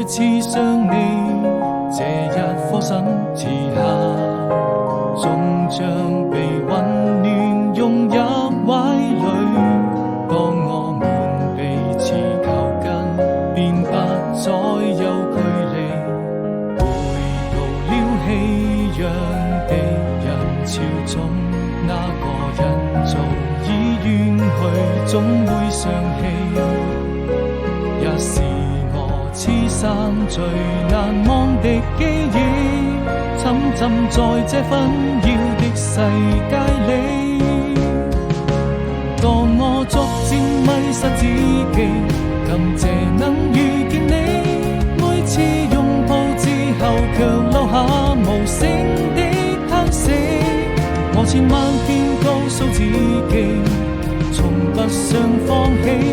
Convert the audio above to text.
再次想你，這一顆心遲下，終將被溫暖融入懷裡。當我們彼此靠近，便不再有距離。回到了熙攘的人潮中，那個人早已遠去，總會想起，也是我此生最難忘的記憶，沉浸在這紛擾的世界裡。當我逐漸迷失自己，感謝能遇見你，每次擁抱之後卻留下無聲的嘆息。我千萬遍告訴自己，從不想放棄。